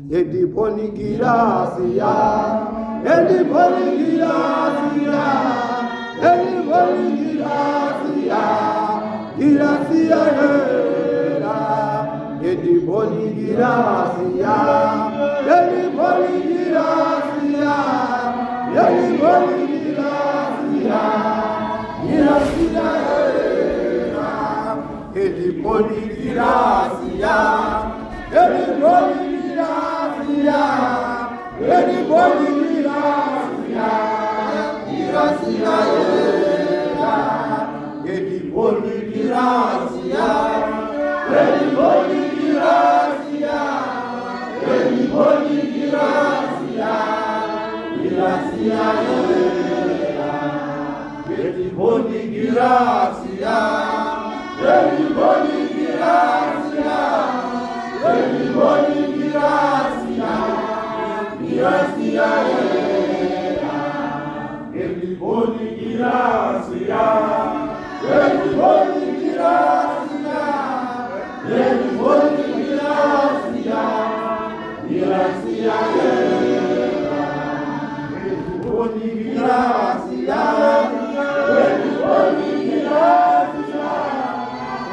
Edi poni girasia, edi poni girasia, edi poni girasia, girasia era. Edi poni girasia, edi poni girasia, edi poni girasia, girasia era. Edi poni girasia, edi poni anybody girasia, girasia era. Anybody girasia, anybody girasia, anybody girasia, girasia era. Anybody girasia, anybody girasia, anybody girasia, girasia era. Anybody girasia, anybody girasia, anybody girasia, girasia era. Anybody girasia, anybody girasia,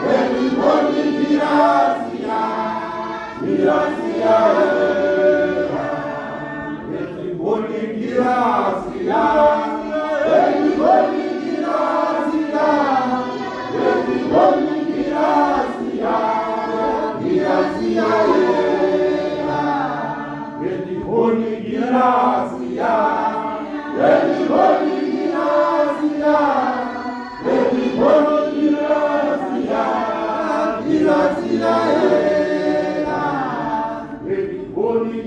anybody girasia, girasia era. Anybody girasia, anybody girasia, anybody girasia, girasia era. Anybody girasia, anybody girasia, anybody girasia, girasia era. Anybody girasia, anybody girasia, anybody girasia, girasia era. Anybody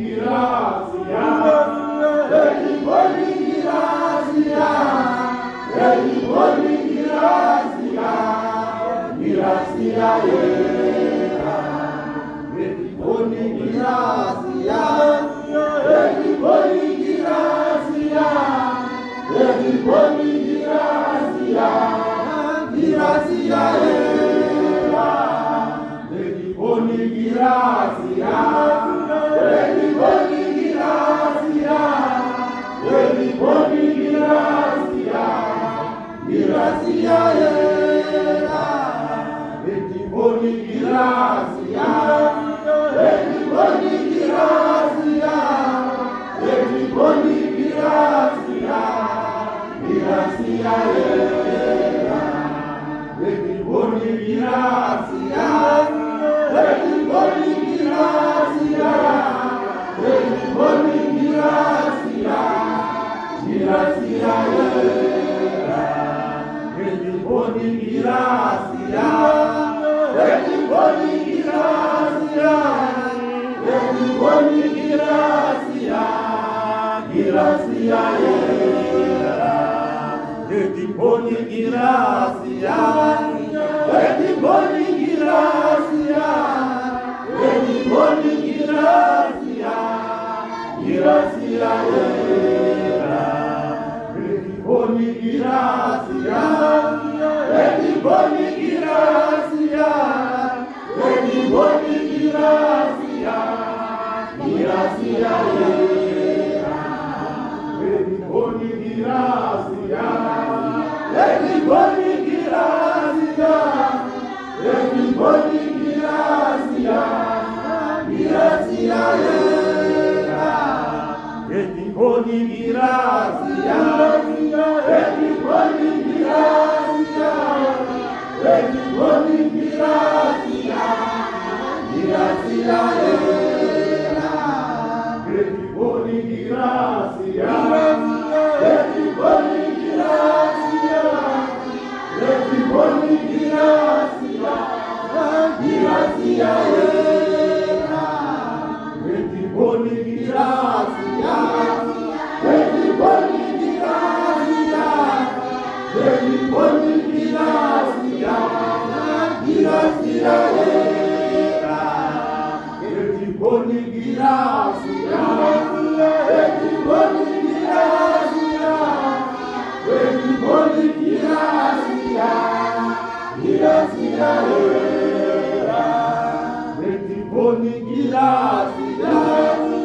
girasia, anybody girasia, anybody girasia, girasia era. Anybody girasia, anybody girasia, anybody girasia, girasia era. Anybody girasia, anybody girasia, anybody girasia, girasia era. Anybody girasia, anybody girasia, anybody girasia, girasia era. Anybody girasia, anybody girasia, anybody girasia, girasia era. Anybody girasia, anybody girasia, anybody girasia, girasia era. Anybody girasia, anybody girasia, anybody girasia, girasia era. Anybody girasia, anybody girasia, anybody girasia, girasia era. Anybody girasia, anybody girasia, anybody girasia, girasia era. Anybody girasia, anybody girasia, anybody girasia, girasia era. Anybody girasia, anybody girasia, anybody girasia, girasia era. Anybody girasia, anybody girasia, anybody girasia, girasia era. Anybody girasia.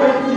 Gracias.